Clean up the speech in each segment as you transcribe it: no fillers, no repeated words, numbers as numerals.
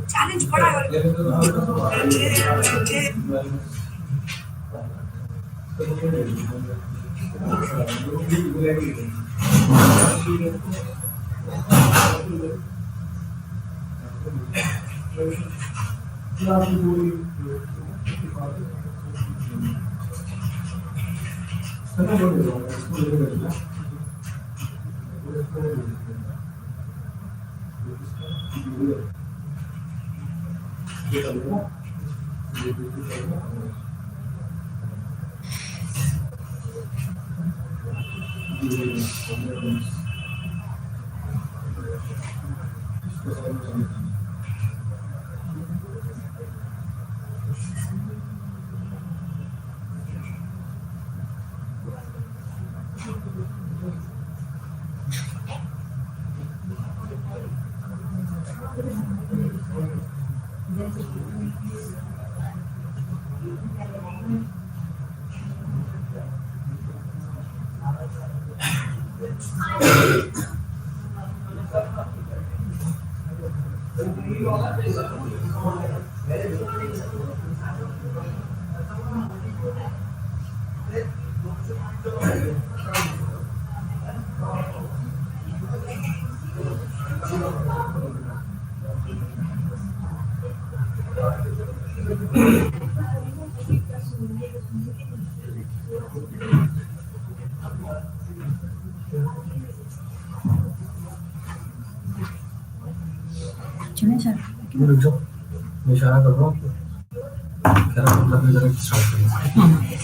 Challenge बड़ा चुने sir रुक जाओ, मैं इशारा कर रहा हूँ क्या मतलब जरा स्टार्ट करें।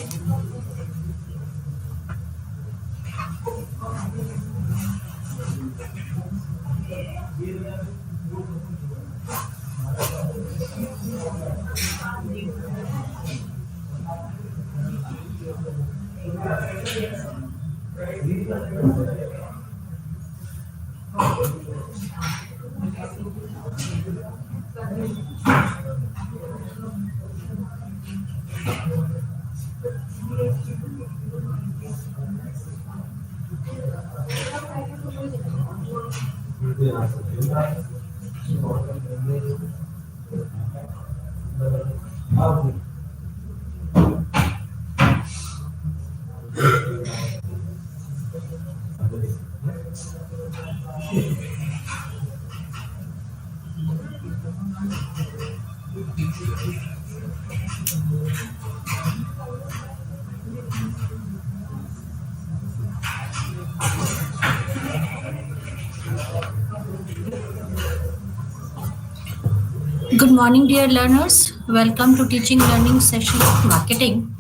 Good morning, dear learners. Welcome to Teaching Learning Session of Marketing.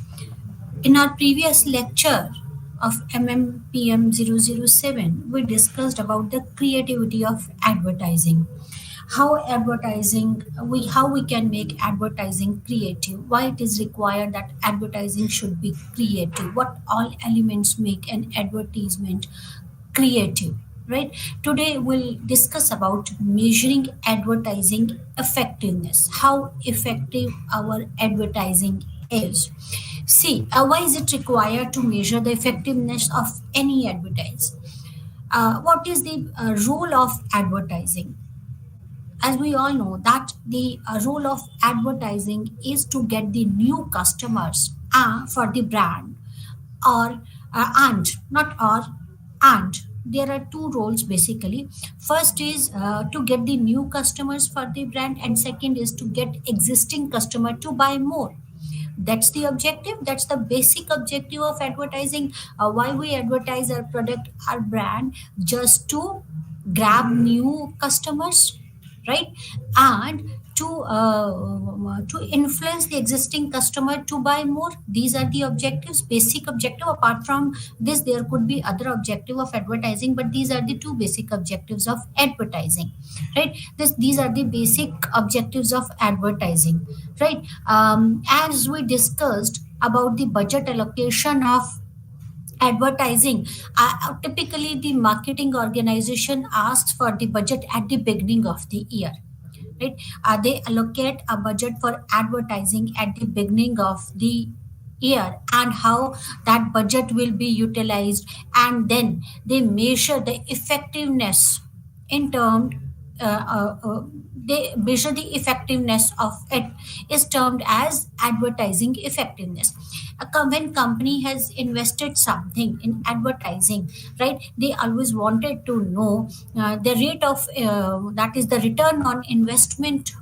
In our previous lecture of MMPM 007, we discussed about the creativity of advertising. How we can make advertising creative, why it is required that advertising should be creative, what all elements make an advertisement creative, right? Today we'll discuss about measuring advertising effectiveness, how effective our advertising is. See, why is it required to measure the effectiveness of any advertise? What is the role of advertising? As we all know that the role of advertising is to get the new customers for the brand, or and not or and there are two roles basically. First is to get the new customers for the brand, and second is to get existing customer to buy more. That's the objective, that's the basic objective of advertising. Why we advertise our product, our brand, just to grab new customers, right? And to influence the existing customer to buy more. These are the objectives, basic objective. Apart from this, there could be other objective of advertising, but these are the two basic objectives of advertising, right? These are the basic objectives of advertising, right? As we discussed about the budget allocation of advertising, typically the marketing organization asks for the budget at the beginning of the year, right? They allocate a budget for advertising at the beginning of the year, and how that budget will be utilized, and then they measure the effectiveness in terms they measure the effectiveness of it, is termed as advertising effectiveness. When company has invested something in advertising, right, they always wanted to know the rate of that is the return on investment,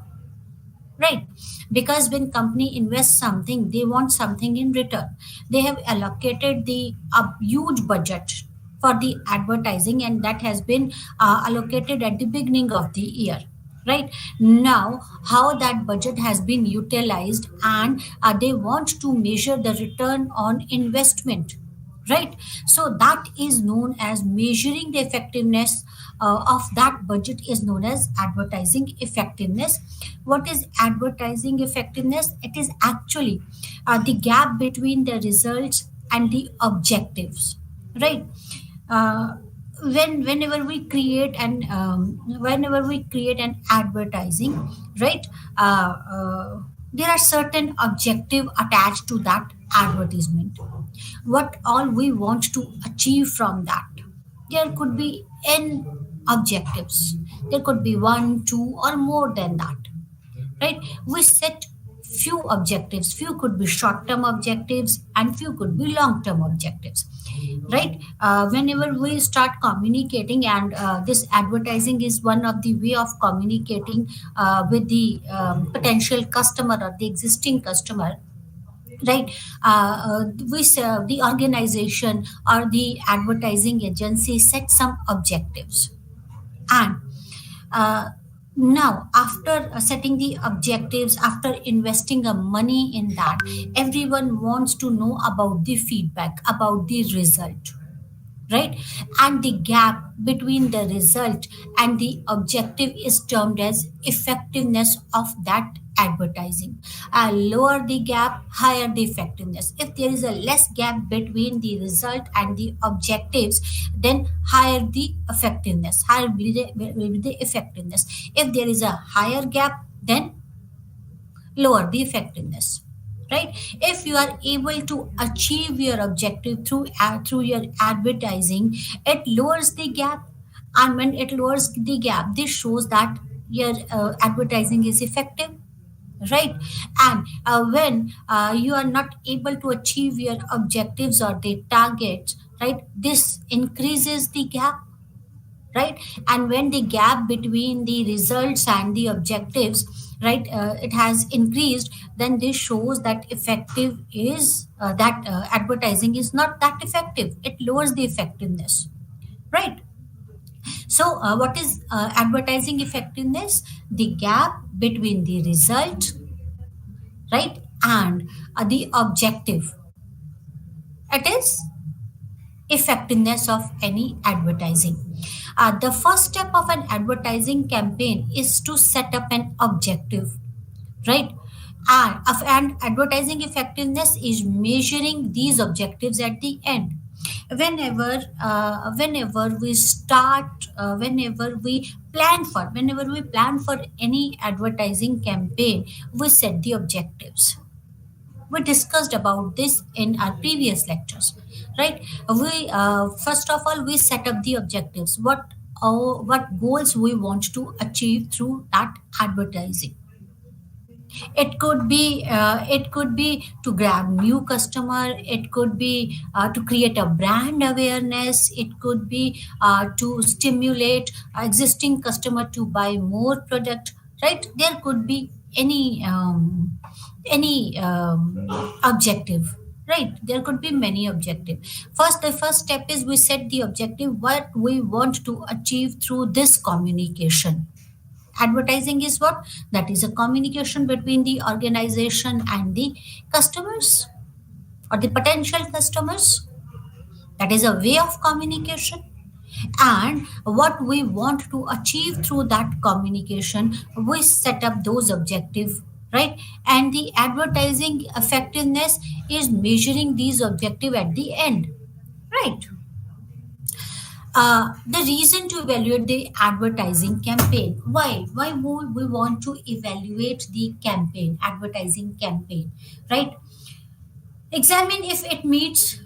right? Because when company invests something, they want something in return. They have allocated the a huge budget for the advertising, and that has been allocated at the beginning of the year, right? Now how that budget has been utilized, and they want to measure the return on investment, right? So that is known as measuring the effectiveness of that budget, is known as advertising effectiveness. What is advertising effectiveness? It is actually the gap between the results and the objectives, right? uh, whenever we create an advertising, right, there are certain objective attached to that advertisement. What all we want to achieve from that, there could be n objectives. There could be one, two, or more than that, right? We set few objectives. Few could be short term objectives, and few could be long term objectives, right? Whenever we start communicating, and this advertising is one of the way of communicating with the potential customer or the existing customer, right? The organization or the advertising agency set some objectives, and uh, now after setting the objectives, after investing a money in that, everyone wants to know about the feedback, about the result, right? And the gap between the result and the objective is termed as effectiveness of that advertising. Lower the gap, higher the effectiveness. If there is a less gap between the result and the objectives, then higher the effectiveness, higher will be the effectiveness. If there is a higher gap, then lower the effectiveness, right? If you are able to achieve your objective through your advertising, it lowers the gap. And when it lowers the gap, this shows that your advertising is effective, right? And when you are not able to achieve your objectives or the targets, right, this increases the gap, right? And when the gap between the results and the objectives, right, it has increased, then this shows that effective is that advertising is not that effective, it lowers the effectiveness, right? So what is advertising effectiveness? The gap between the result, right, and the objective, it is effectiveness of any advertising. The first step of an advertising campaign is to set up an objective, right? And advertising effectiveness is measuring these objectives at the end. Whenever we start, whenever we plan for any advertising campaign, we set the objectives. We discussed about this in our previous lectures, right? We first of all we set up the objectives, what goals we want to achieve through that advertising. It could be to grab new customer, it could be to create a brand awareness, it could be to stimulate existing customer to buy more product, right? There could be any objective, right? There could be many objective. The first step is we set the objective, what we want to achieve through this communication. Advertising is what? That is a communication between the organization and the customers or the potential customers. That is a way of communication. And what we want to achieve through that communication, we set up those objectives, right? And the advertising effectiveness is measuring these objectives at the end, right? The reason to evaluate the advertising campaign. Why would we want to evaluate the campaign, advertising campaign, right? Examine if it meets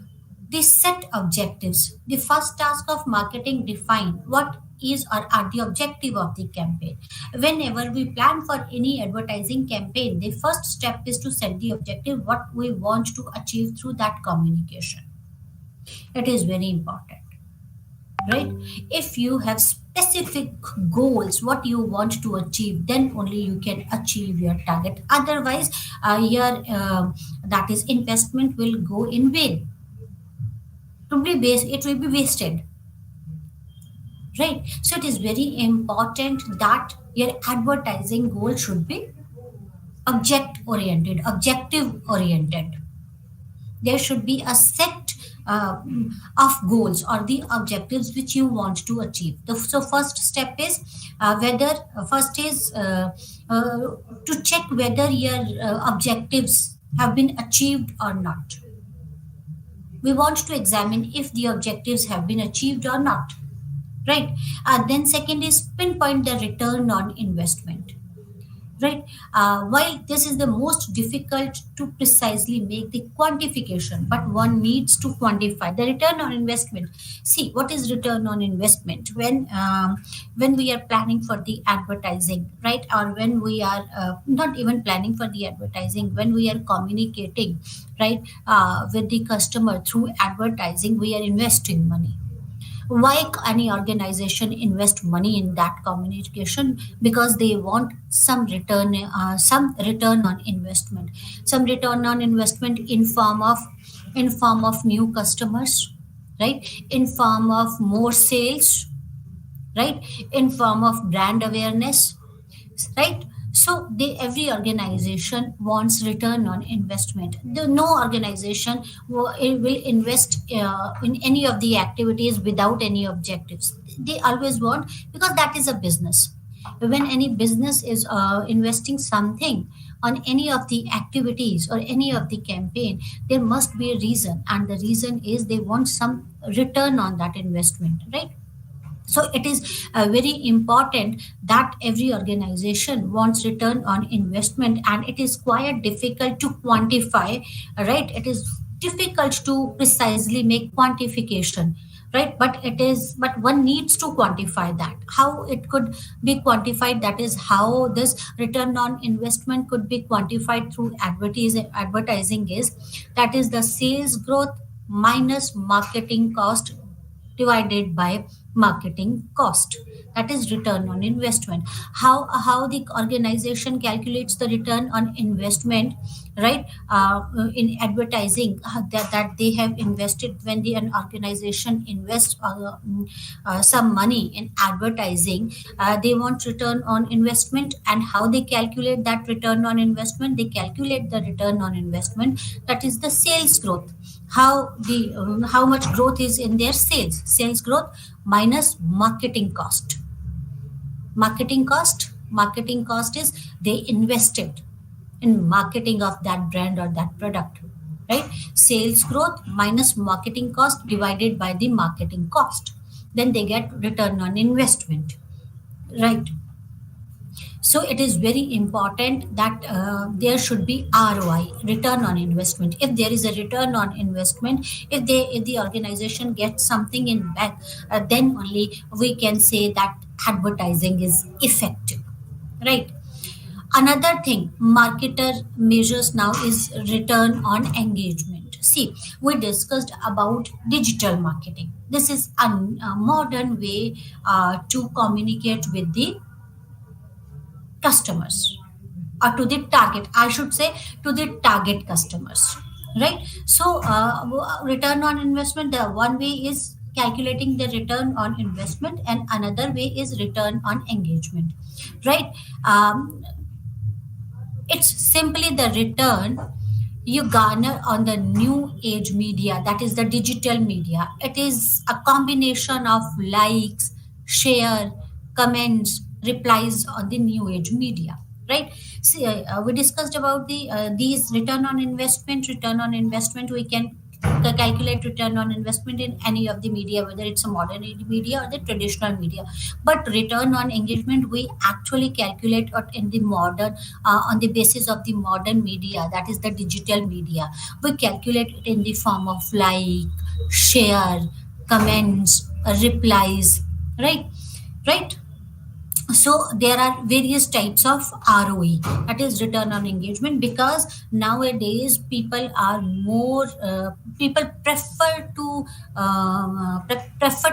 the set objectives. The first task of marketing, define what is or are the objective of the campaign. Whenever we plan for any advertising campaign, the first step is to set the objective, what we want to achieve through that communication. It is very important, right? If you have specific goals what you want to achieve, then only you can achieve your target. Otherwise your that is investment will go in vain. It will be wasted, right? So it is very important that your advertising goal should be objective oriented. There should be a set of goals or the objectives which you want to achieve. So first step is whether first is to check whether your objectives have been achieved or not. We want to examine if the objectives have been achieved or not, right? Then second is pinpoint the return on investment, right? While this is the most difficult to precisely make the quantification, but one needs to quantify the return on investment. See, what is return on investment? When we are planning for the advertising, right, or when we are not even planning for the advertising, when we are communicating, right, with the customer through advertising, we are investing money. Why any organization invest money in that communication? Because they want some return on investment, some return on investment in form of new customers, right, in form of more sales, right, in form of brand awareness, right? So every organization wants return on investment. No organization will invest in any of the activities without any objectives. They always want, because that is a business. When any business is investing something on any of the activities or any of the campaign, there must be a reason, and the reason is they want some return on that investment, right? So it is very important that every organization wants return on investment, and it is quite difficult to quantify, right? It is difficult to precisely make quantification, right? But one needs to quantify that. How it could be quantified, that is how this return on investment could be quantified through advertising is, that is the sales growth minus marketing cost divided by marketing cost, that is return on investment. How the organization calculates the return on investment, right? In advertising, that they have invested, when an organization invests some money in advertising, they want return on investment. And how they calculate that return on investment? They calculate the return on investment, that is the sales growth. How much growth is in their sales growth minus marketing cost is they invested in marketing of that brand or that product, right? Sales growth minus marketing cost divided by the marketing cost, then they get return on investment, right? So it is very important that there should be ROI, return on investment. If there is a return on investment, if the organization gets something in back, then only we can say that advertising is effective, right? Another thing marketer measures now is return on engagement. See, we discussed about digital marketing. This is a modern way to communicate with the customers, or to the target, I should say, to the target customers, right? So return on investment, the one way is calculating the return on investment, and another way is return on engagement, right? It's simply the return you garner on the new age media, that is the digital media. It is a combination of likes, share, comments, replies on the new age media, right? See, we discussed about these return on investment. We can calculate return on investment in any of the media, whether it's a modern age media or the traditional media. But return on engagement, we actually calculate it in the modern, on the basis of the modern media, that is the digital media. We calculate it in the form of like, share, comments, replies, right? Right. So there are various types of ROE, that is return on engagement, because nowadays people prefer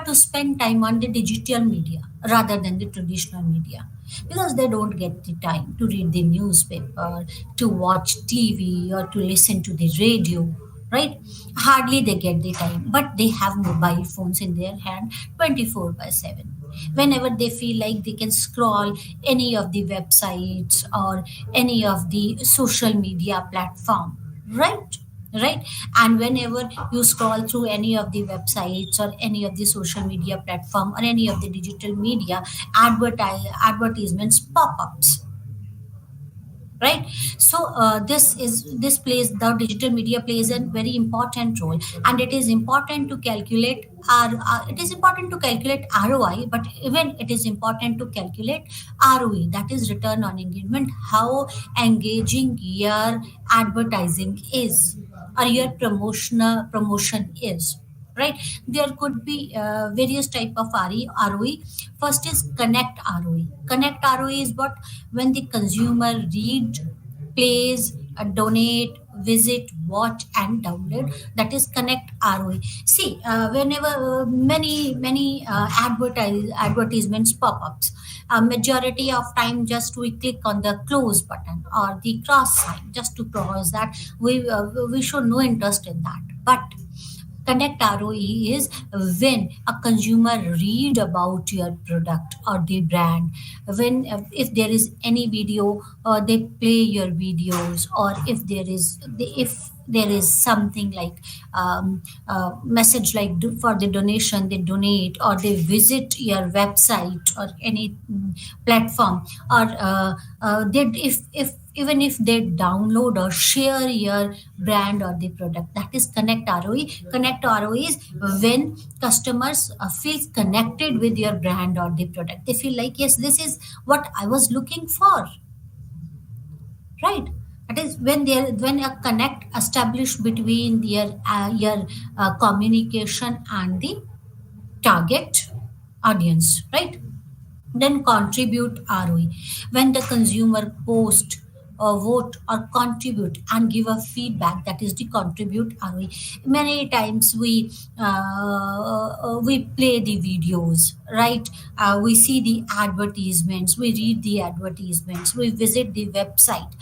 to spend time on the digital media rather than the traditional media, because they don't get the time to read the newspaper, to watch TV, or to listen to the radio, right? Hardly they get the time, but they have mobile phones in their hand 24 by 7. Whenever they feel like, they can scroll any of the websites or any of the social media platform, right? Right. And whenever you scroll through any of the websites or any of the social media platform or any of the digital media, advertisements pop-ups, right? So this digital media plays a very important role, and it is important to calculate ROI, but even it is important to calculate ROE, that is return on engagement, how engaging your advertising is, or your promotion is, right? There could be various type of ROE. First is connect ROE is what, when the consumer read, plays, donate, visit, watch, and download, that is connect ROE. See, whenever many advertisements pop-ups, a majority of time just we click on the close button or the cross sign just to cross that, we show no interest in that. But connect ROE is when a consumer read about your product or the brand, when if there is any video, or they play your videos, or if there is something like message like for the donation, they donate, or they visit your website or any platform, or they even if they download or share your brand or the product. That is connect ROE. Connect ROE is when customers feel connected with your brand or the product. They feel like, yes, this is what I was looking for, right? That is when there, when a connect established between your communication and the target audience, right? Then contribute ROE, when the consumer post or vote or contribute and give a feedback, that is the contribute ROE. Many times we play the videos, right? We see the advertisements, we read the advertisements, we visit the website.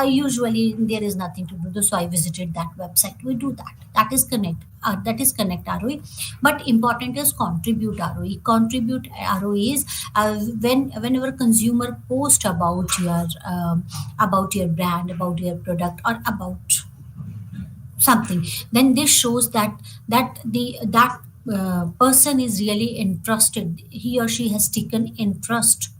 Usually there is nothing to do, so I visited that website. We do that. That is connect. That is connect ROE. But important is contribute ROE. Contribute ROE is whenever consumer post about your brand, about your product, or about something, then this shows that person is really interested. He or she has taken interest,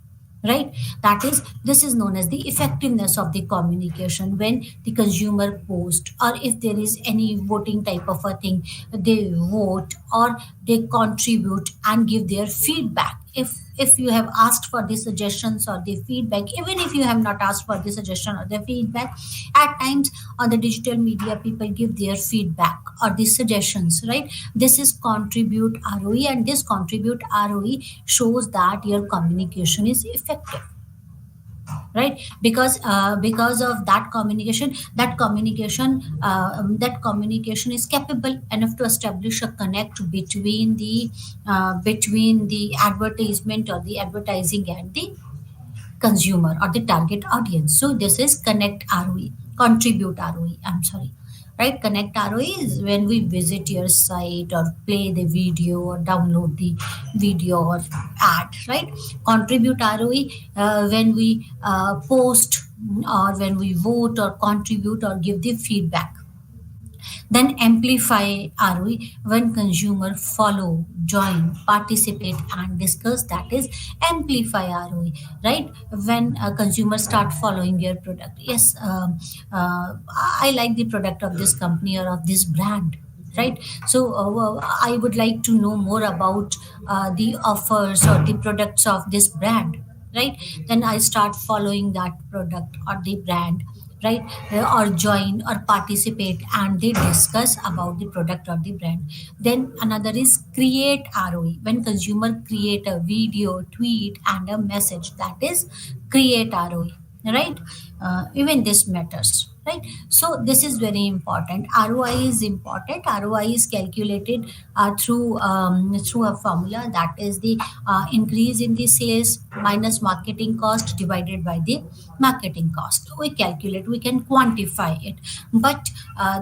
right? That is, this is known as the effectiveness of the communication. When the consumer post, or if there is any voting type of a thing, they vote or they contribute and give their feedback. If you have asked for the suggestions or the feedback, even if you have not asked for the suggestion or the feedback, at times on the digital media people give their feedback or the suggestions, right? This is contribute ROE, and this contribute ROE shows that your communication is effective, right? Because of that communication is capable enough to establish a connect between the advertisement or the advertising and the consumer or the target audience. So this is connect ROE, contribute ROE. I'm sorry. Right? Connect ROE is when we visit your site or play the video or download the video or ad, right? Contribute ROE when we post or when we vote or contribute or give the feedback. Then amplify ROE when consumer follow, join, participate and discuss. That is amplify ROE, right? When a consumer start following your product. Yes, I like the product of this company or of this brand, right? So I would like to know more about the offers or the products of this brand, right? Then I start following that product or the brand, right? Or join or participate and they discuss about the product or the brand. Then another is create ROE, when consumer create a video, tweet and a message. That is create ROE, right? Even this matters, right? So this is very important. ROI is important. ROI is calculated through a formula, that is the increase in the sales minus marketing cost divided by the marketing cost. We calculate, we can quantify it. But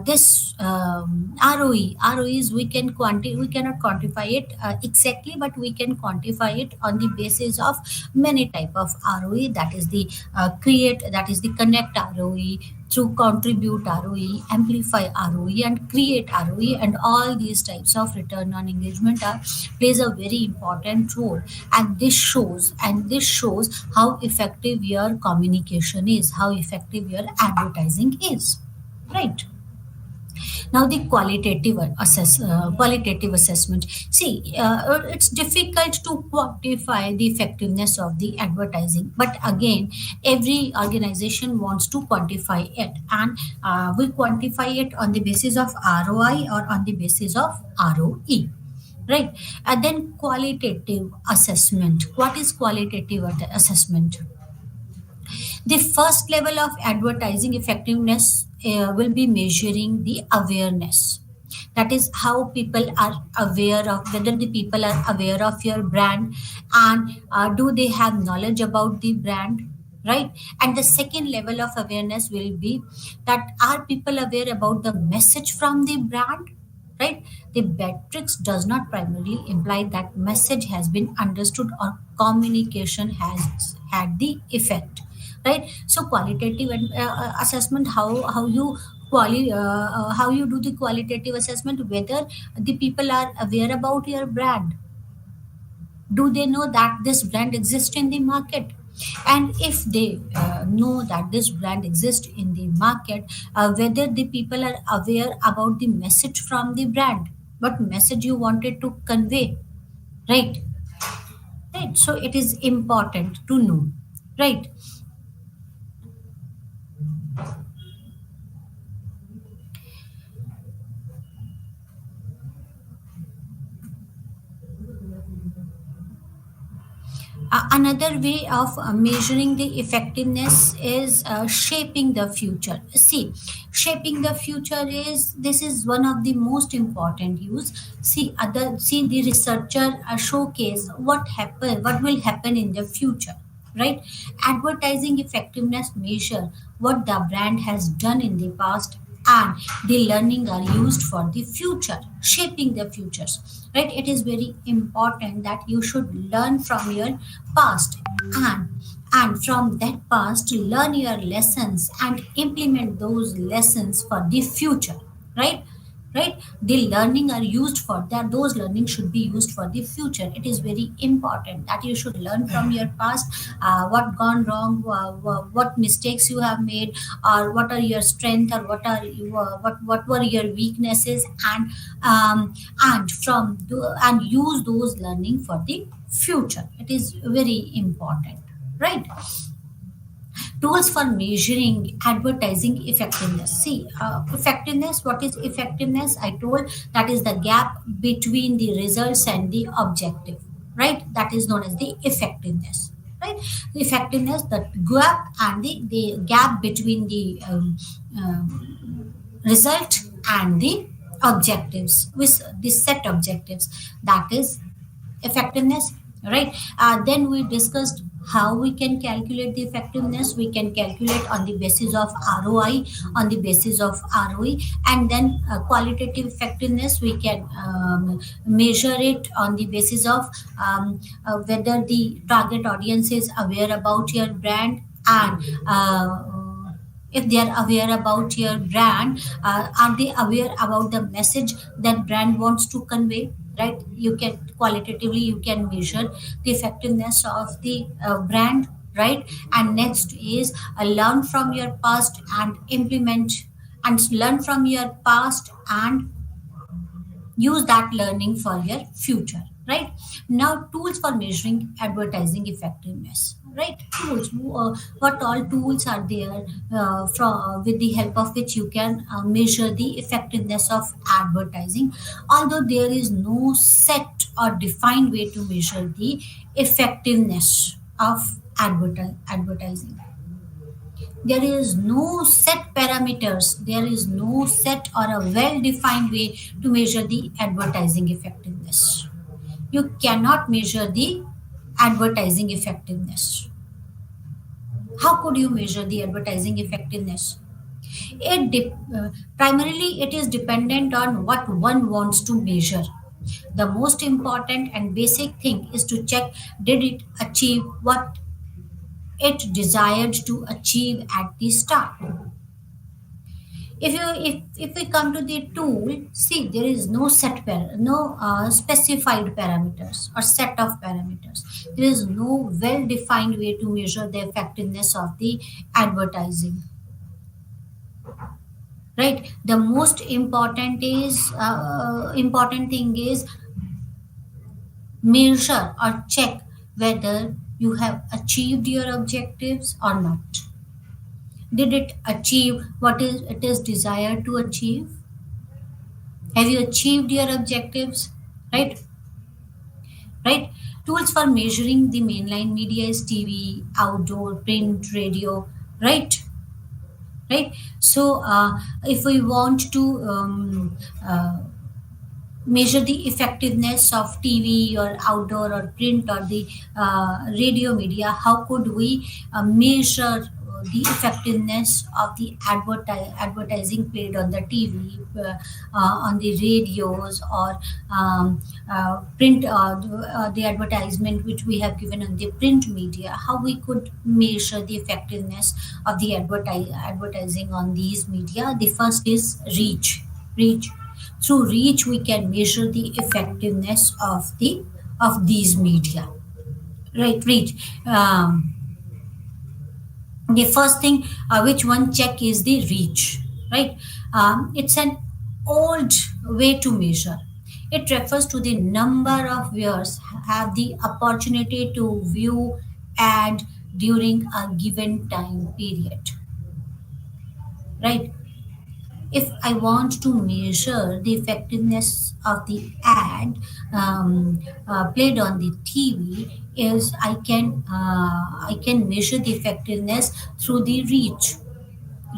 this ROEs, we cannot quantify it exactly, but we can quantify it on the basis of many type of ROE. That is the that is the connect ROE, through contribute ROE, amplify ROE, and create ROE, and all these types of return on engagement are plays a very important role. And this shows how effective your communication is, how effective your advertising is, right? Now the qualitative assessment. See, it's difficult to quantify the effectiveness of the advertising, but again, every organization wants to quantify it, and we quantify it on the basis of ROI or on the basis of ROE. Right. And then qualitative assessment. What is qualitative assessment? The first level of advertising effectiveness will be measuring the awareness. That is how people are aware of, whether the people are aware of your brand, and do they have knowledge about the brand, right? And the second level of awareness will be that are people aware about the message from the brand, right? The metrics does not primarily imply that message has been understood or communication has had the effect, right? So qualitative assessment, how you how you do the qualitative assessment, whether the people are aware about your brand. Do they know that this brand exists in the market? And if they know that this brand exists in the market, whether the people are aware about the message from the brand, what message you wanted to convey, right? Right, so it is important to know, right? Another way of measuring the effectiveness is shaping the future. See, shaping the future is, this is one of the most important use. See the researcher showcase what will happen in the future, right? Advertising effectiveness measure what the brand has done in the past, and the learning are used for the future, shaping the futures, right? It is very important that you should learn from your past, and from that past learn your lessons and implement those lessons for the future, right? Right, the learning are used for that, those learning should be used for the future. It is very important that you should learn from your past, what gone wrong, what mistakes you have made, or what are your strength, or what are you, what were your weaknesses, and use those learning for the future. It is very important, right? Tools for measuring advertising effectiveness. See, effectiveness, what is effectiveness? I told that is the gap between the results and the objective, right? That is known as the effectiveness, right? The effectiveness, the gap, and the gap between the result and the objectives, with the set objectives, that is effectiveness, right? Then we discussed how we can calculate the effectiveness. We can calculate on the basis of ROI, on the basis of ROE, and then qualitative effectiveness we can measure it on the basis of whether the target audience is aware about your brand, and if they are aware about your brand, are they aware about the message that brand wants to convey, right? You can qualitatively you can measure the effectiveness of the brand, right? And next is learn from your past and implement, and learn from your past and use that learning for your future, right? Now, tools for measuring advertising effectiveness, right? Tools, what all tools are there, with the help of which you can measure the effectiveness of advertising. Although there is no set or defined way to measure the effectiveness of advertising, there is no set parameters, there is no set or a well defined way to measure the advertising effectiveness. You cannot measure the advertising effectiveness. How could you measure the advertising effectiveness? Primarily, it is dependent on what one wants to measure. The most important and basic thing is to check, did it achieve what it desired to achieve at the start? If we come to the tool, see, there is no no specified parameters or set of parameters. There is no well defined way to measure the effectiveness of the advertising, right? The most important thing is measure or check whether you have achieved your objectives or not. Did it achieve what is it is desired to achieve? Have you achieved your objectives? Right? Right? Tools for measuring the mainline media is TV, outdoor, print, radio, right? Right? So, if we want to measure the effectiveness of TV or outdoor or print or the radio media, how could we measure the effectiveness of the advertising played on the TV, on the radios, or print, the advertisement which we have given on the print media? How we could measure the effectiveness of the advertising on these media? The first is reach. Through reach we can measure the effectiveness of these media, right? Reach, The first thing which one check is the reach, right? It's an old way to measure. It refers to the number of viewers have the opportunity to view ad during a given time period, right? If I want to measure the effectiveness of the ad played on the TV, is I can measure the effectiveness through the reach.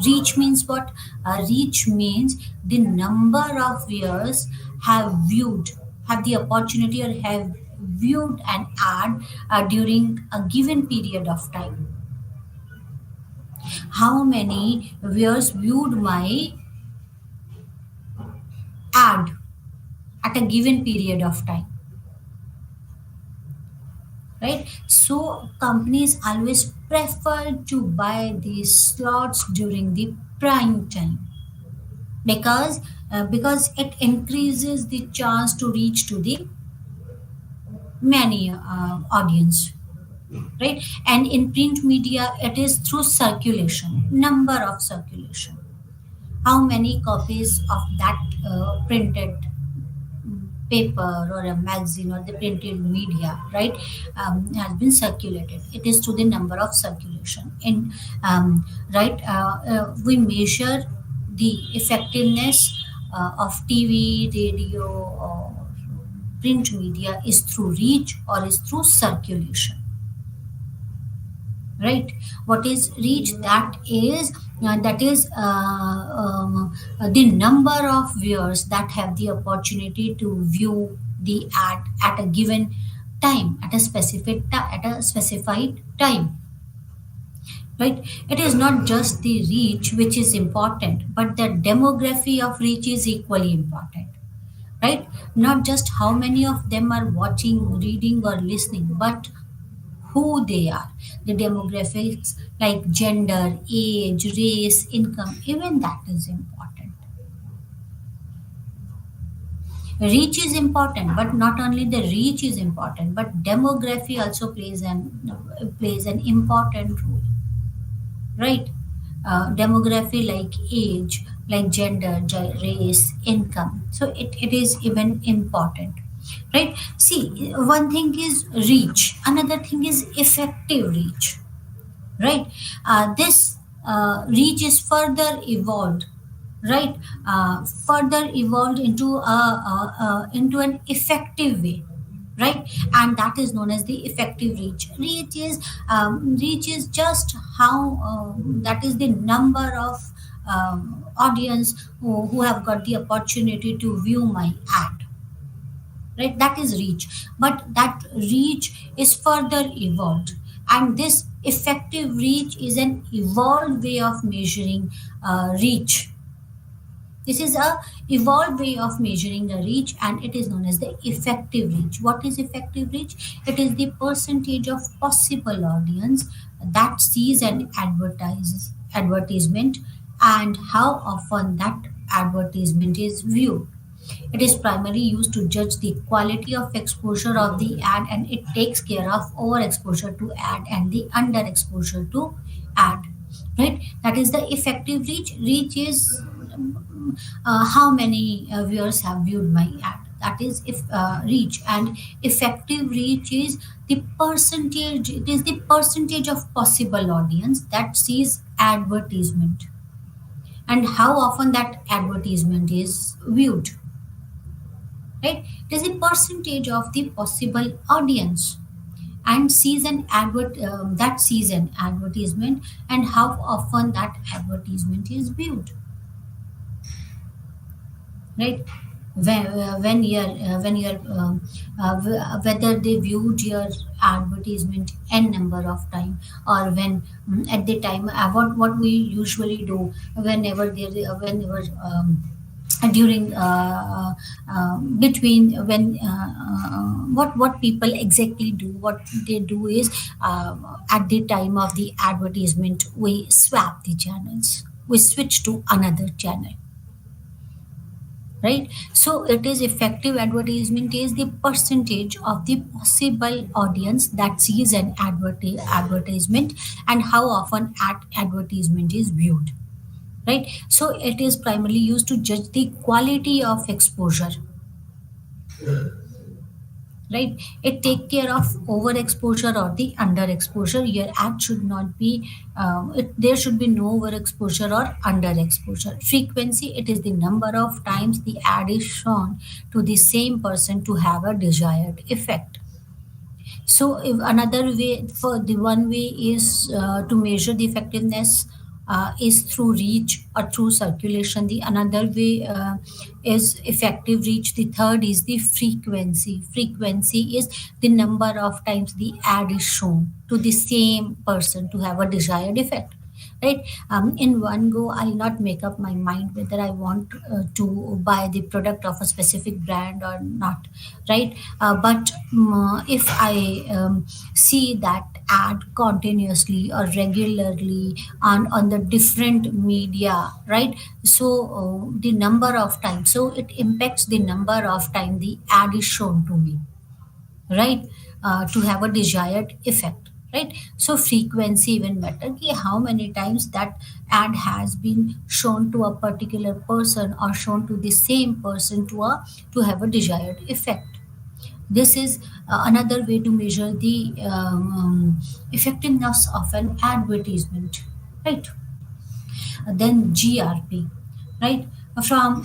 Reach means what? Reach means the number of viewers have viewed, have the opportunity or have viewed an ad during a given period of time. How many viewers viewed my ad at a given period of time, right? So companies always prefer to buy these slots during the prime time because it increases the chance to reach to the many audience, right? And in print media it is through circulation, number of circulation, how many copies of that printed paper or a magazine or the printed media, right, has been circulated. It is to the number of circulation. In right, we measure the effectiveness of TV, radio, or print media is through reach or is through circulation, right? What is reach? That is the number of viewers that have the opportunity to view the ad at a given time, at a at a specified time, right? It is not just the reach which is important, but the demography of reach is equally important, right? Not just how many of them are watching, reading, or listening, but who they are. The demographics like gender, age, race, income, even that is important. Reach is important, but not only the reach is important, but demography also plays an important role, right? Demography like age, like gender, race, income. So it is even important, right? See, one thing is reach, another thing is effective reach, right? This reach is further evolved, right? Further evolved into an effective way, right? And that is known as the effective reach. Reach is just how that is the number of audience who have got the opportunity to view my ad, right? That is reach, but that reach is further evolved, and this effective reach is an evolved way of measuring reach. This is a evolved way of measuring the reach, and it is known as the effective reach. What is effective reach? It is the percentage of possible audience that sees an advertisement and how often that advertisement is viewed. It is primarily used to judge the quality of exposure of the ad, and it takes care of overexposure to ad and the underexposure to ad. Right? That is the effective reach. Reach is how many viewers have viewed my ad. That is if reach, and effective reach is the percentage. It is the percentage of possible audience that sees advertisement and how often that advertisement is viewed, right? It is the percentage of the possible audience and sees an that sees an advertisement and how often that advertisement is viewed, right? Whether they viewed your advertisement n number of time, or when at the time what we usually do whenever during between when what people exactly do, what they do is at the time of the advertisement we swap the channels, we switch to another channel, right? So it is effective advertisement is the percentage of the possible audience that sees an advertisement and how often advertisement is viewed, right? So it is primarily used to judge the quality of exposure, right? It take care of overexposure or the underexposure. Your ad should not be there should be no overexposure or underexposure. Frequency, it is the number of times the ad is shown to the same person to have a desired effect. So, if another way for the one way is to measure the effectiveness is through reach or through circulation. The another way is effective reach. The third is the frequency. Frequency is the number of times the ad is shown to the same person to have a desired effect, right? In one go I'll not make up my mind whether I want to buy the product of a specific brand or not, right? But if I see that ad continuously or regularly on the different media, right? So the number of times, so it impacts the number of time the ad is shown to me, right? To have a desired effect, right? So frequency even matter कि how many times that ad has been shown to a particular person or shown to the same person to have a desired effect. This is another way to measure the effectiveness of an advertisement, right? Then GRP, right? From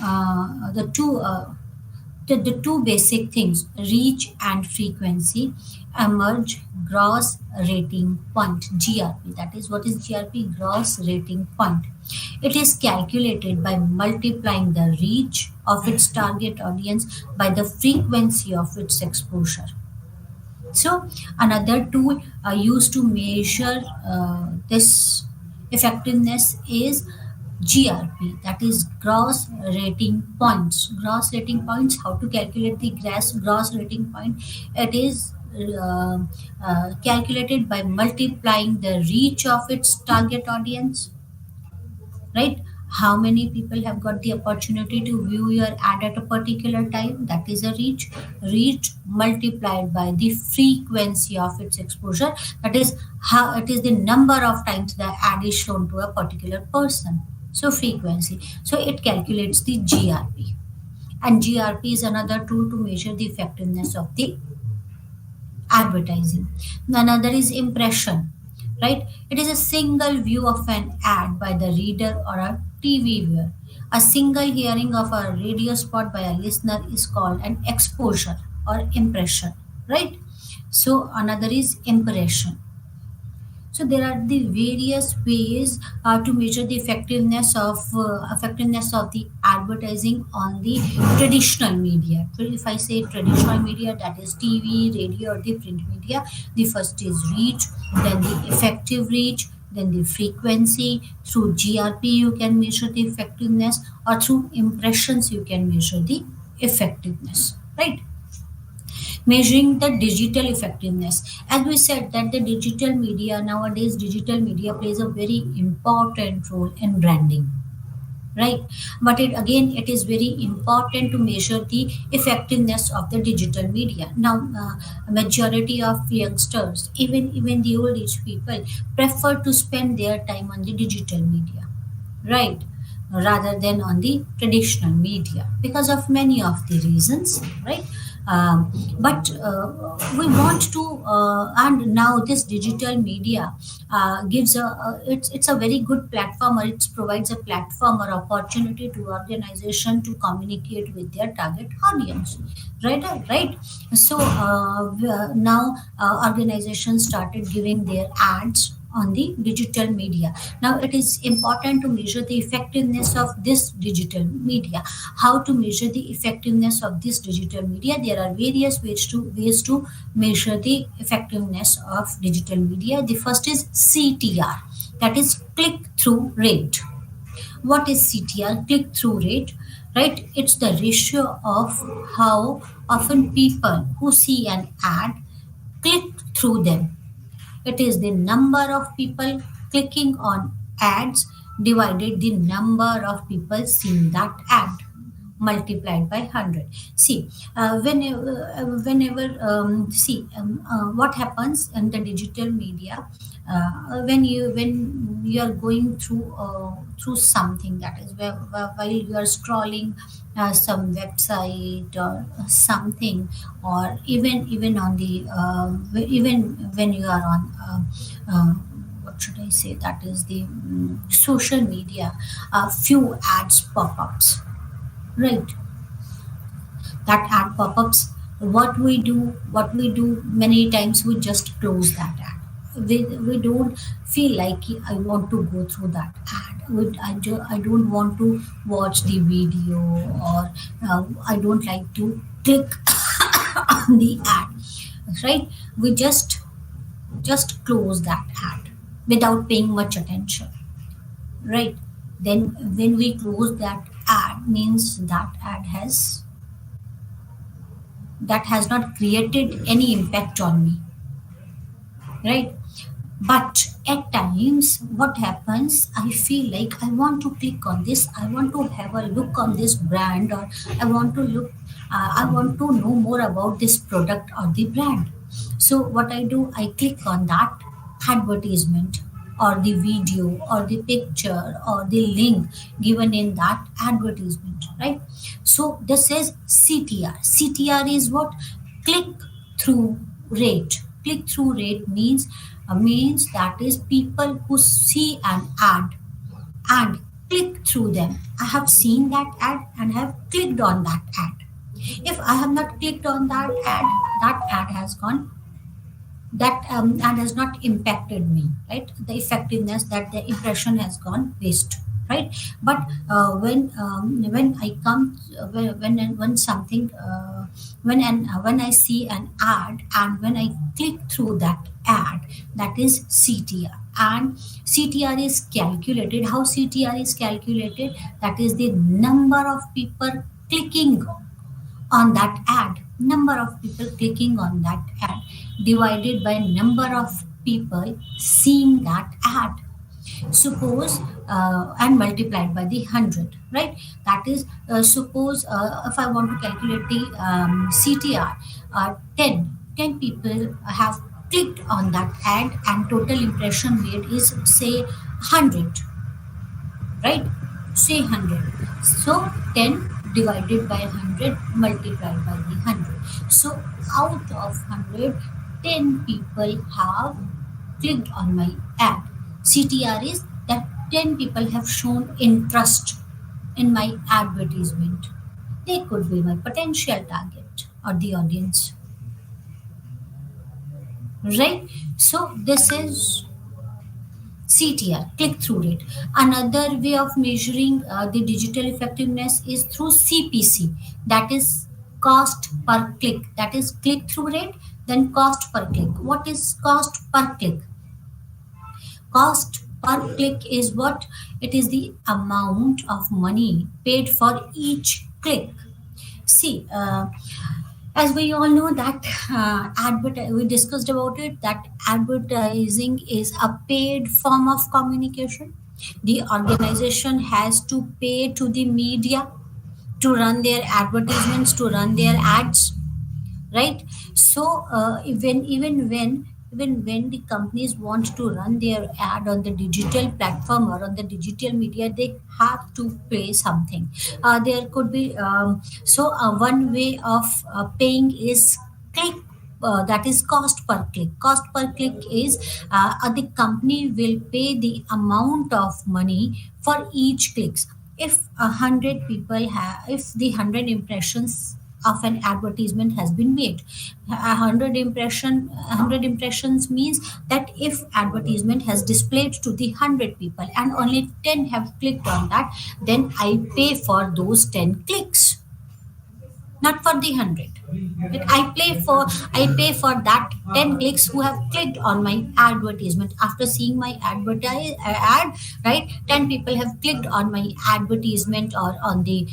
the two basic things, reach and frequency, emerge gross rating point, GRP. That is, what is GRP? Gross rating point. It is calculated by multiplying the reach of its target audience by the frequency of its exposure. So another tool used to measure this effectiveness is GRP, that is gross rating points. Gross rating points, how to calculate the gross rating point? It is calculated by multiplying the reach of its target audience, right? How many people have got the opportunity to view your ad at a particular time? That is a reach. Reach multiplied by the frequency of its exposure, that is how it is the number of times the ad is shown to a particular person. So frequency, so it calculates the GRP. And GRP is another tool to measure the effectiveness of the advertising. Another is impression, right? It is a single view of an ad by the reader or a TV viewer. A single hearing of a radio spot by a listener is called an exposure or impression, right? So another is impression. So there are the various ways to measure the effectiveness of the advertising on the traditional media. So if I say traditional media, that is TV, radio, or the print media, the first is reach, then the effective reach, then the frequency. Through GRP, you can measure the effectiveness, or through impressions, you can measure the effectiveness, right? Measuring the digital effectiveness, as we said that the digital media nowadays, digital media plays a very important role in branding, right? But it again, it is very important to measure the effectiveness of the digital media. Now a majority of youngsters, even the old age people, prefer to spend their time on the digital media, right, rather than on the traditional media because of many of the reasons, right? But we want to and now this digital media gives it's a very good platform, or it provides a platform or opportunity to organization to communicate with their target audience, right? So now organizations started giving their ads on the digital media. Now it is important to measure the effectiveness of this digital media. How to measure the effectiveness of this digital media? There are various ways to measure the effectiveness of digital media. The first is CTR, that is click through rate. What is CTR? Click through rate, right? It's the ratio of how often people who see an ad click through them. It is the number of people clicking on ads divided the number of people seeing that ad. multiplied by 100. See, what happens in the digital media, when you are going through something, that is while you are scrolling some website or something, or even on the even when you are on what should I say, that is the social media, few ads pop-ups, right? That ad pop-ups, what we do many times, we just close that ad. We don't feel like I want to go through that ad. I don't want to watch the video, or I don't like to click on the ad, right? We just close that ad without paying much attention, right? Then when we close that ad, means that has not created any impact on me, right? But at times, what happens, I feel like I want to click on this, I want to have a look on this brand, or I want to know more about this product or the brand. So what I do, I click on that advertisement, or the video, or the picture, or the link given in that advertisement, right? So this is CTR. CTR is what? Click through rate. Click through rate means that is people who see an ad and click through them. I have seen that ad and have clicked on that ad. If I have not clicked on that ad has gone, that and has not impacted me, right? The effectiveness, that the impression has gone waste, right? But when I come when something when I see an ad, and when I click through that ad, that is CTR. And CTR is calculated. How CTR is calculated? That is the number of people clicking on that ad, number of people clicking on that ad divided by number of people seeing that ad. Suppose and multiplied by the 100, right? That is, suppose if I want to calculate the CTR, 10 people have clicked on that ad, and total impression made is say 100, right? Say 100. So 10 divided by 100 multiplied by the 100. So out of 100, 10 people have clicked on my ad. CTR is that 10 people have shown interest in my advertisement. They could be my potential target or the audience, right? So this is CTR, click through rate. Another way of measuring the digital effectiveness is through CPC, that is cost per click, that is click through rate, then cost per click. What is cost per click? Cost per click is what? It is the amount of money paid for each click. See, as we all know that we discussed about it, that advertising is a paid form of communication. The organization has to pay to the media to run their advertisements, to run their ads, right? So even when the companies want to run their ad on the digital platform or on the digital media, they have to pay something. There could be one way of paying is click, that is cost per click. Cost per click is the company will pay the amount of money for each clicks. If 100 people have, if the 100 impressions of an advertisement has been made, 100 impressions means that if advertisement has displayed to the 100 people and only 10 have clicked on that, then I pay for those 10 clicks, not for the 100. Right? I pay for that 10 clicks who have clicked on my advertisement after seeing my ad, right? 10 people have clicked on my advertisement, or on the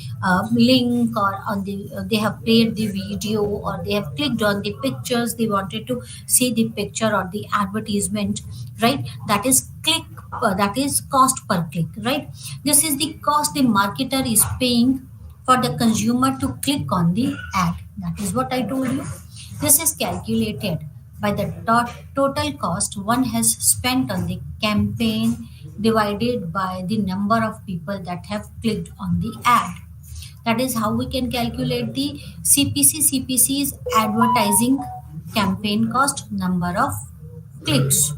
link, or on the they have played the video, or they have clicked on the pictures, they wanted to see the picture or the advertisement, right? That is click, that is cost per click, right? This is the cost the marketer is paying for the consumer to click on the ad. That is what I told you. This is calculated by the total cost one has spent on the campaign divided by the number of people that have clicked on the ad. That is how we can calculate the CPC. CPC is advertising campaign cost, number of clicks,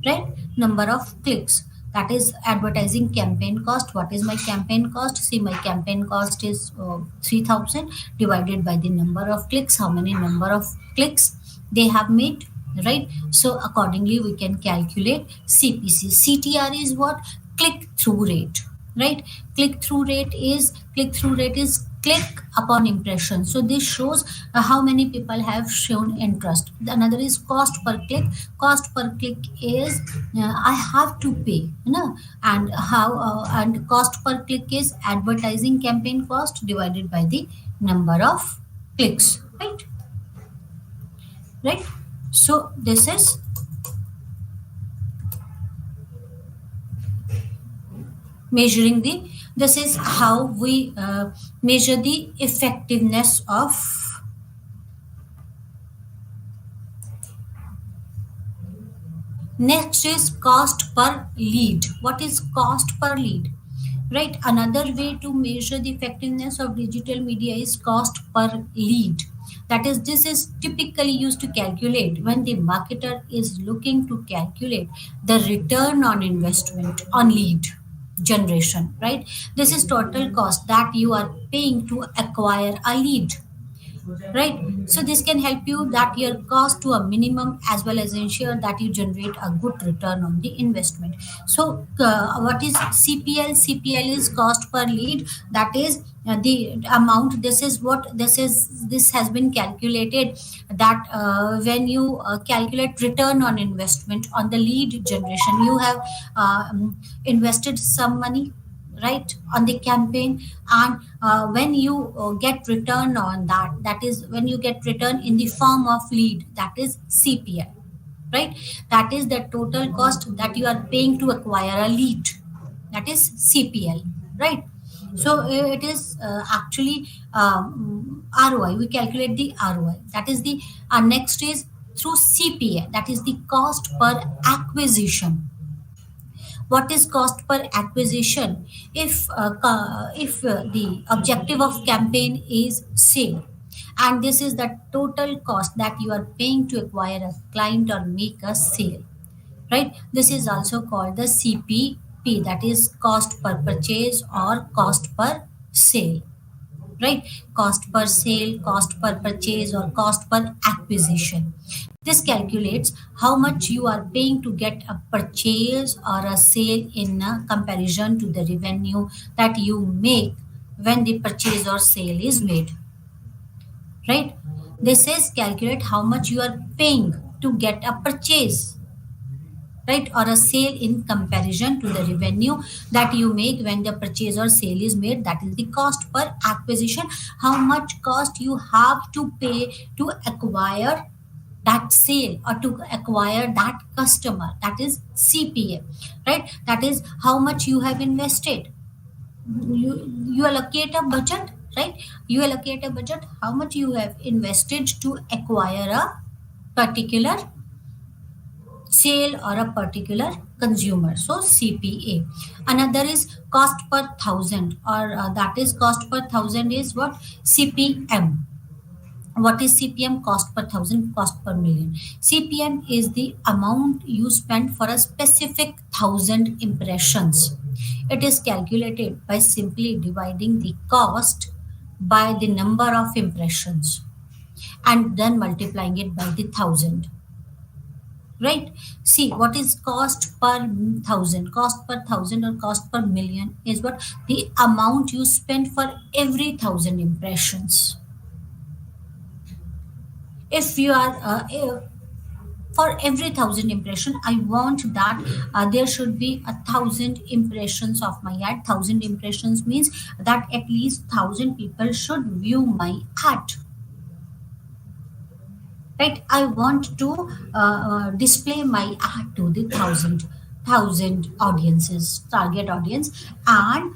right? Number of clicks, that is advertising campaign cost. What is my campaign cost? See, my campaign cost is 3000 divided by the number of clicks, how many number of clicks they have made, right? So accordingly we can calculate CPC. CTR is what? Click through rate, right? Click through rate is click upon impression. So this shows how many people have shown interest. Another is cost per click. Cost per click is I have to pay, you know. And how and cost per click is advertising campaign cost divided by the number of clicks, right? So this is measuring the this is how we measure the effectiveness of. Next is cost per lead. What is cost per lead? Right. Another way to measure the effectiveness of digital media is cost per lead. That is, this is typically used to calculate when the marketer is looking to calculate the return on investment on lead generation. Right. This is total cost that you are paying to acquire a lead, right? So this can help you that your cost to a minimum as well as ensure that you generate a good return on the investment. So what is CPL? CPL is cost per lead. That is the amount. This has been calculated that when you calculate return on investment on the lead generation, you have invested some money, right, on the campaign. And when you get return on that, that is when you get return in the form of lead, that is CPL, right? That is the total cost that you are paying to acquire a lead, that is CPL, right? So it is actually ROI. We calculate the ROI. That is the next is through CPA, that is the cost per acquisition. What is cost per acquisition? If the objective of campaign is sale, and this is the total cost that you are paying to acquire a client or make a sale, right? This is also called the CPP, that is cost per purchase or cost per sale, right? Cost per sale, cost per purchase, or cost per acquisition. This calculates how much you are paying to get a purchase or a sale in a comparison to the revenue that you make when the purchase or sale is made, right? This is calculate how much you are paying to get a purchase, right, or a sale in comparison to the revenue that you make when the purchase or sale is made. That is the cost per acquisition. How much cost you have to pay to acquire that sale or to acquire that customer, that is CPA, right? That is how much you have invested. You allocate a budget, right? You allocate a budget, how much you have invested to acquire a particular sale or a particular consumer, so CPA. Another is cost per thousand, or that is cost per thousand is what? CPM. What is CPM? Cost per thousand, cost per million. CPM is the amount you spend for a specific thousand impressions. It is calculated by simply dividing the cost by the number of impressions and then multiplying it by the thousand, right? See, what is cost per thousand? Cost per thousand or cost per million is what? The amount you spend for every thousand impressions. If you are for every thousand impression, I want that there should be 1,000 impressions of my ad. 1,000 impressions means that at least 1,000 people should view my ad, right? I want to display my ad to the 1,000. thousand audiences, target audience. And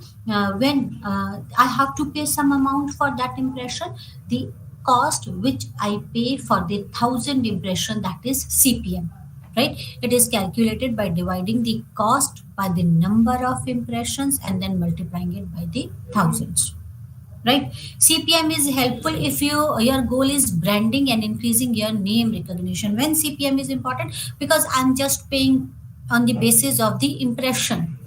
when I have to pay some amount for that impression, the cost which I pay for the thousand impression, that is CPM, right? It is calculated by dividing the cost by the number of impressions and then multiplying it by the thousands, right? CPM is helpful if your goal is branding and increasing your name recognition. When CPM is important, because I'm just paying on the basis of the impression,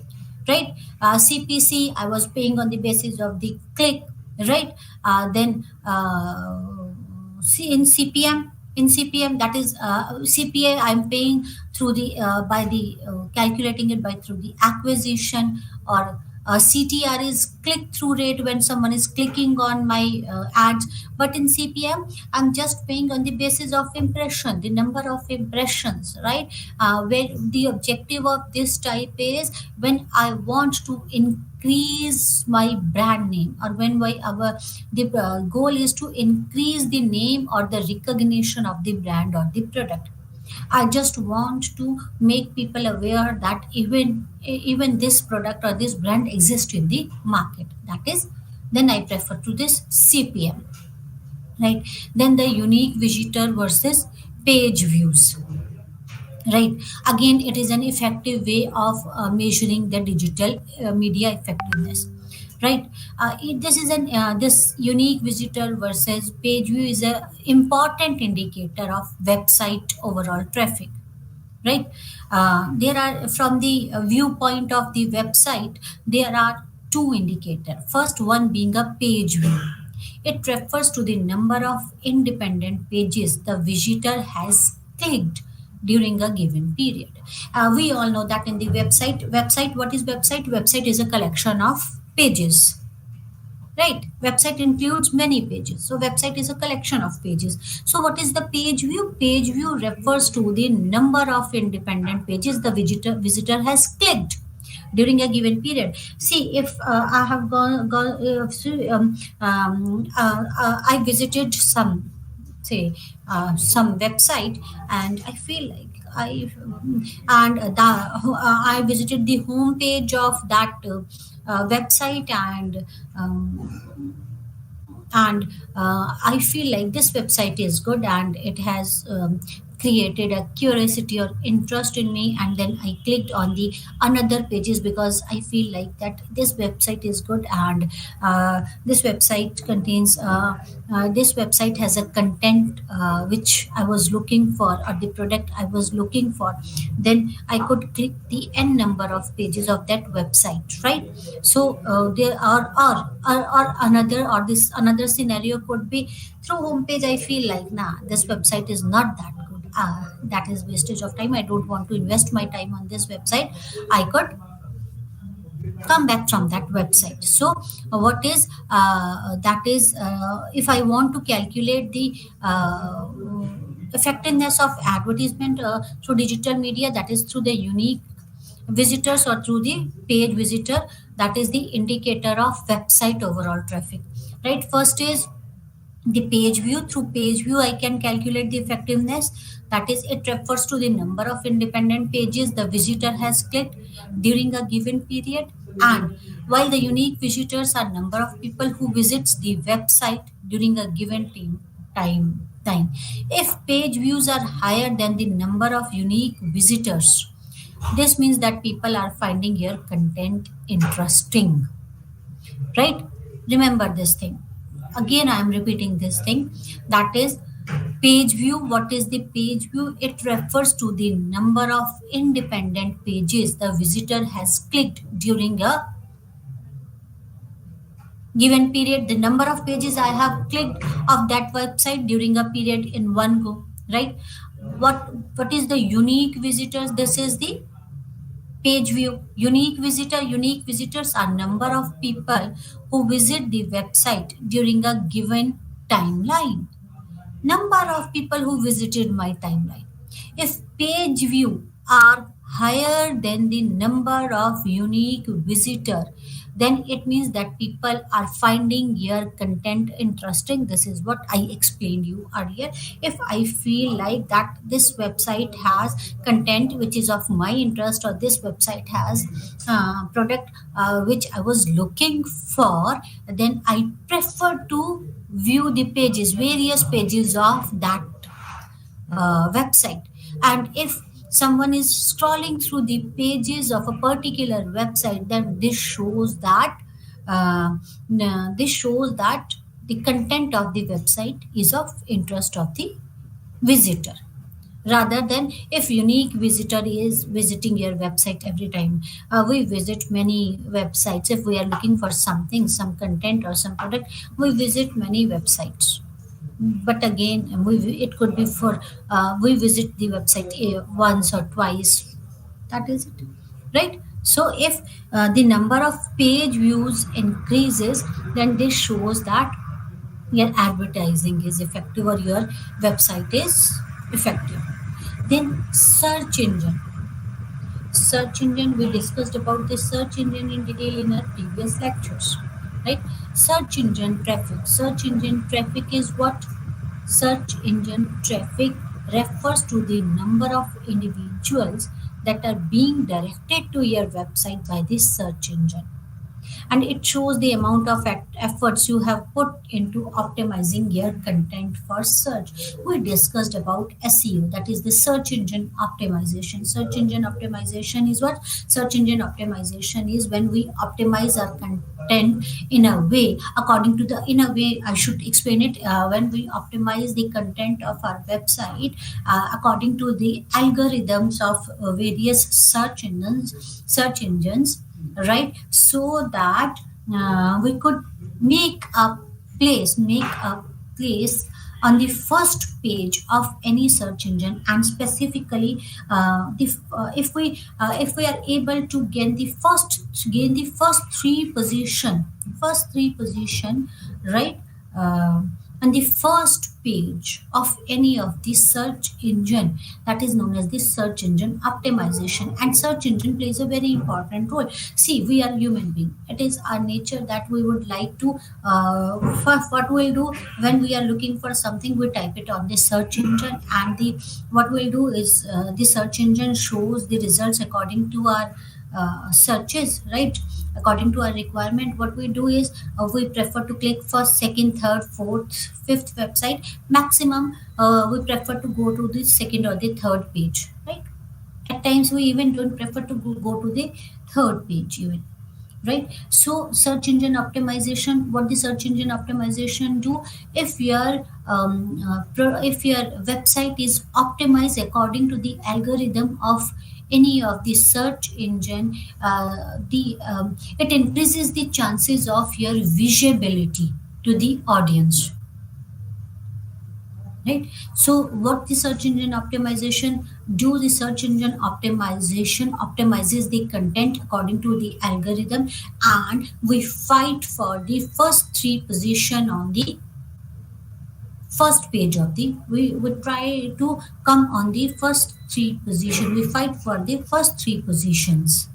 right? CPC, I was paying on the basis of the click, right? Then see, in CPM, that is CPA, I'm paying through the by the calculating it by through the acquisition, or CTR is click through rate, when someone is clicking on my ads. But in CPM, I'm just paying on the basis of impression, the number of impressions, right? Where the objective of this type is, when I want to increase my brand name, or when the goal is to increase the name or the recognition of the brand or the product. I just want to make people aware that even this product or this brand exists in the market. That is, then I prefer to this CPM, right? Then the unique visitor versus page views, right? Again, it is an effective way of measuring the digital media effectiveness, right? This is an this unique visitor versus page view is a important indicator of website overall traffic, right? There are, from the viewpoint of the website, there are two indicators. First one being a page view. It refers to the number of independent pages the visitor has clicked during a given period. We all know that in the website, what is website? Website is a collection of pages, right? Website includes many pages, so website is a collection of pages. So what is the page view? Page view refers to the number of independent pages the visitor has clicked during a given period. See, if I have I visited some website, and I feel like I visited the home page of that website, and I feel like this website is good, and it has created a curiosity or interest in me, and then I clicked on the another pages because I feel like that this website is good, and this website has a content which I was looking for, or the product I was looking for. Then I could click the n number of pages of that website, right? So there are, or another, or this another scenario could be through homepage. I feel like, nah, this website is not that good. That is wastage of time. I don't want to invest my time on this website. I could come back from that website. So what is that is if I want to calculate the effectiveness of advertisement through digital media, that is through the unique visitors or through the page visitor, that is the indicator of website overall traffic, right? First is the page view. Through page view, I can calculate the effectiveness. That is, it refers to the number of independent pages the visitor has clicked during a given period. And while the unique visitors are number of people who visits the website during a given time. If page views are higher than the number of unique visitors, this means that people are finding your content interesting, right? Remember this thing. Again, I am repeating this thing. That is, page view. What is the page view? It refers to the number of independent pages the visitor has clicked during a given period. The number of pages I have clicked of that website during a period in one go, right? What is the unique visitors? This is the page view. Unique visitors are number of people who visit the website during a given timeline. Number of people who visited my timeline. If page view are higher than the number of unique visitor, then it means that people are finding your content interesting. This is what I explained you earlier. If I feel like that this website has content which is of my interest, or this website has product which I was looking for, then I prefer to view the pages, various pages of that website. And if someone is scrolling through the pages of a particular website, then uh, this shows that the content of the website is of interest of the visitor, rather than if unique visitor is visiting your website every time. We visit many websites. If we are looking for something, some content or some product, we visit many websites. But again, it could be for we visit the website once or twice, that is it, right? So if the number of page views increases, then this shows that your advertising is effective or your website is effective. Then search engine, we discussed about the search engine in detail in our previous lectures, right? Search engine traffic is what? Search engine traffic refers to the number of individuals that are being directed to your website by this search engine, and it shows the amount of efforts you have put into optimizing your content for search. We discussed about SEO, that is the search engine optimization. Search engine optimization is what? Search engine optimization is when we optimize our content in a way, according to the, in a way I should explain it, when we optimize the content of our website according to the algorithms of various search engines, right? So that we could make a place on the first page of any search engine. And specifically, if we are able to gain the first three position, right? uh, on the first page of any of the search engine, that is known as the search engine optimization. And search engine plays a very important role. See, we are human being, it is our nature that we would like to first, what we'll do when we are looking for something, we type it on the search engine, and the what we'll do is the search engine shows the results according to our searches, right? According to our requirement, what we do is we prefer to click first, second, third, fourth, fifth website. Maximum we prefer to go to the second or the third page, right? At times we even don't prefer to go to the third page even, right? So search engine optimization, what the search engine optimization do? If your website is optimized according to the algorithm of any of the search engine, the it increases the chances of your visibility to the audience, right? So what the search engine optimization do? The search engine optimization optimizes the content according to the algorithm, and we fight for the first three position on the first page of the, we would try to come on the first three position. We fight for the first three positions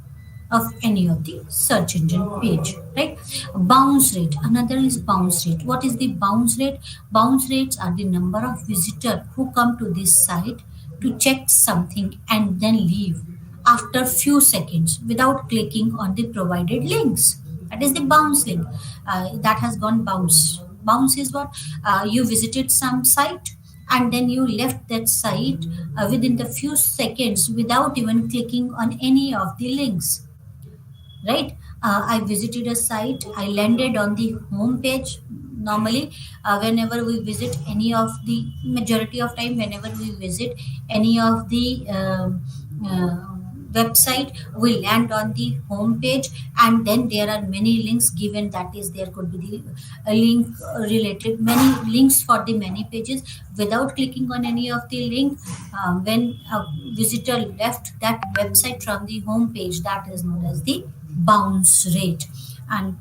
of any of the search engine page, right? Bounce rate, another is bounce rate. What is the bounce rate? Bounce rates are the number of visitors who come to this site to check something and then leave after few seconds without clicking on the provided links. That is the bounce link. That has gone bounce. Bounce is what? You visited some site and then you left that site within the few seconds without even clicking on any of the links, right? I visited a site, I landed on the home page. Normally, whenever we visit any of the, majority of time, whenever we visit any of the website, we land on the home page, and then there are many links given. That is, there could be the link related, many links for the many pages. Without clicking on any of the link, when a visitor left that website from the home page, that is known as the bounce rate. And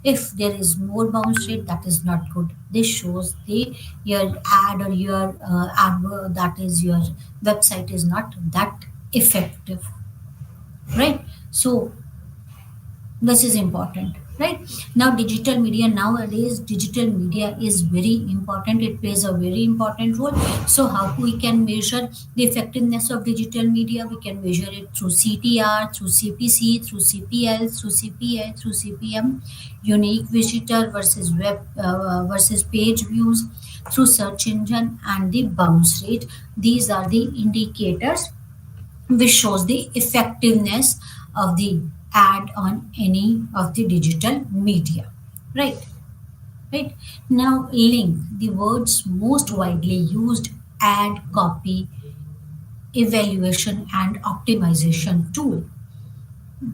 if there is more bounce rate, that is not good. This shows the your ad or your that is your website is not that effective. right? So this is important, right? Now digital media, nowadays digital media is very important, it plays a very important role. So how we can measure the effectiveness of digital media? We can measure it through CTR, through CPC, through CPL, through CPA, through CPM, unique visitor versus web versus page views, through search engine, and the bounce rate. These are the indicators which shows the effectiveness of the ad on any of the digital media, right? Right. Now link, the words most widely used: ad copy, evaluation, and optimization tool.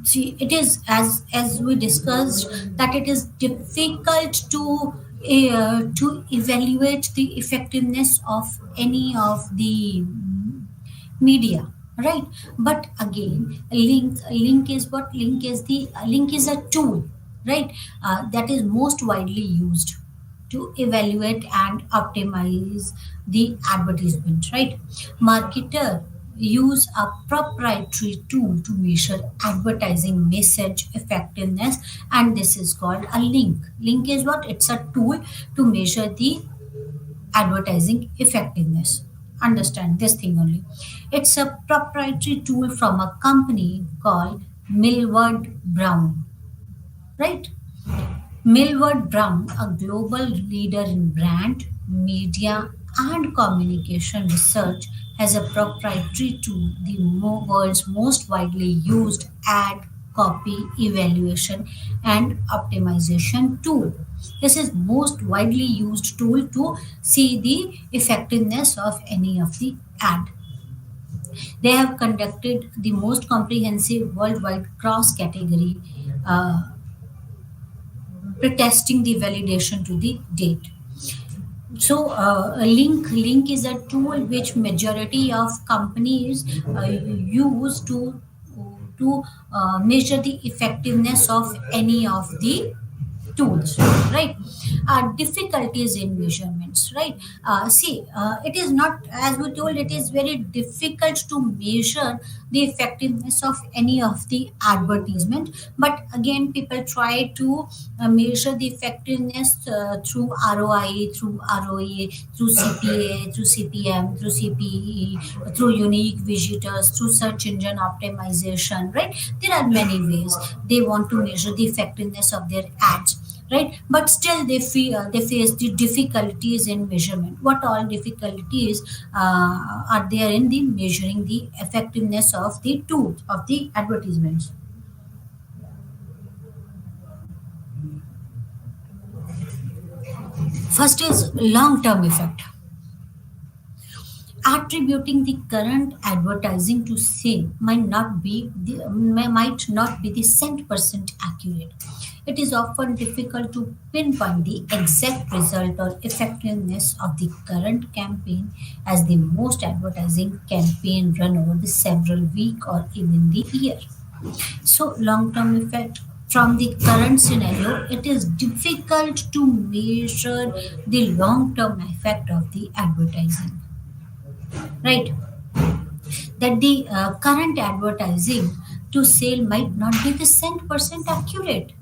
See, it is, as we discussed, that it is difficult to evaluate the effectiveness of any of the media, right? But again, link is what? Link is a tool, right? That is most widely used to evaluate and optimize the advertisement, right? Marketer use a proprietary tool to measure advertising message effectiveness, and this is called a link. Link is what? It's a tool to measure the advertising effectiveness. Understand this thing only. It's a proprietary tool from a company called Millward Brown, right? Millward Brown, a global leader in brand, media, and communication research, has a proprietary tool, the world's most widely used ad copy evaluation and optimization tool. This is most widely used tool to see the effectiveness of any of the ad. They have conducted the most comprehensive worldwide cross-category pretesting the validation to the date. So a link is a tool which majority of companies use to measure the effectiveness of any of the tools, right? Difficulties in measurements, right? It is not, as we told, it is very difficult to measure the effectiveness of any of the advertisement. But again, people try to measure the effectiveness through ROI, through ROE, through CPA, through CPM, through CPE, through unique visitors, through search engine optimization, right? There are many ways they want to measure the effectiveness of their ads, right? But still they face the difficulties in measurement. What all difficulties are there in the measuring the effectiveness of the tools of the advertisements? First is long term effect. Attributing the current advertising to sale might not be the cent% accurate. It is often difficult to pinpoint the exact result or effectiveness of the current campaign, as the most advertising campaign run over the several week or even the year. So long term effect, from the current scenario, it is difficult to measure the long term effect of the advertising, right? That the current advertising to sale might not be the cent% accurate.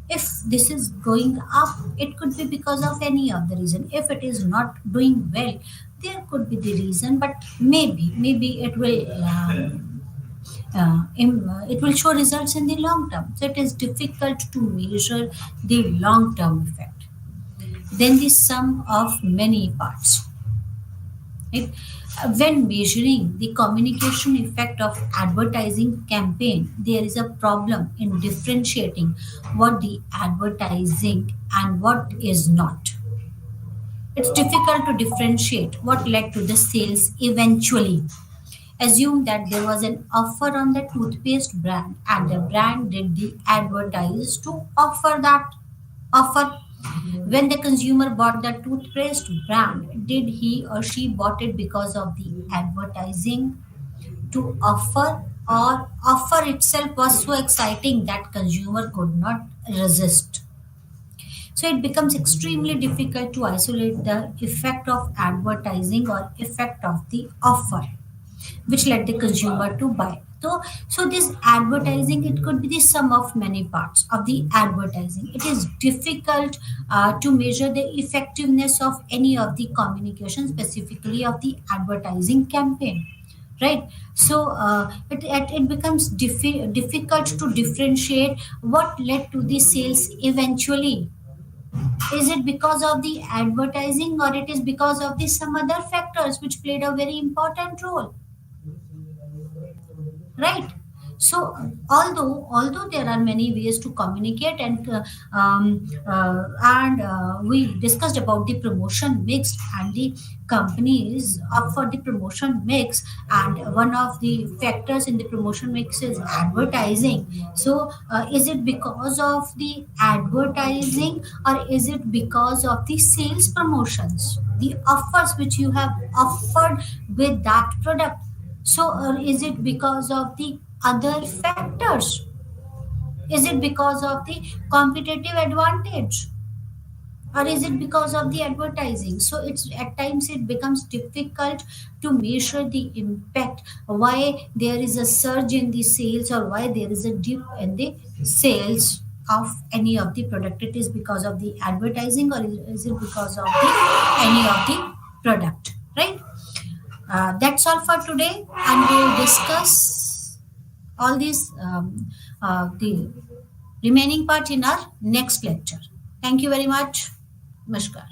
If this is going up, it could be because of any of the reason. If it is not doing well, there could be the reason, but maybe it will show results in the long term. So it is difficult to measure the long term effect. Then the sum of many parts, right? When measuring the communication effect of advertising campaign, there is a problem in differentiating what the advertising and what is not. It's difficult to differentiate what led to the sales eventually. Assume that there was an offer on the toothpaste brand and the brand did the advertise to offer that offer. When the consumer bought the toothpaste brand, did he or she bought it because of the advertising to offer, or offer itself was so exciting that consumer could not resist? So it becomes extremely difficult to isolate the effect of advertising or effect of the offer which led the consumer to buy. So this advertising, it could be the sum of many parts of the advertising. It is difficult to measure the effectiveness of any of the communication, specifically of the advertising campaign, right? So it becomes difficult to differentiate what led to the sales eventually. Is it because of the advertising, or it is because of the some other factors which played a very important role, right? So although there are many ways to communicate, and we discussed about the promotion mix, and the companies opt for the promotion mix, and one of the factors in the promotion mix is advertising. So is it because of the advertising, or is it because of the sales promotions, the offers which you have offered with that product? So, is it because of the other factors? Is it because of the competitive advantage? Or is it because of the advertising? So it's at times it becomes difficult to measure the impact, why there is a surge in the sales, or why there is a dip in the sales of any of the product. It is because of the advertising, or is it because of the any of the product, right? That's all for today, and we'll discuss all these the remaining part in our next lecture. Thank you very much. Namaskar.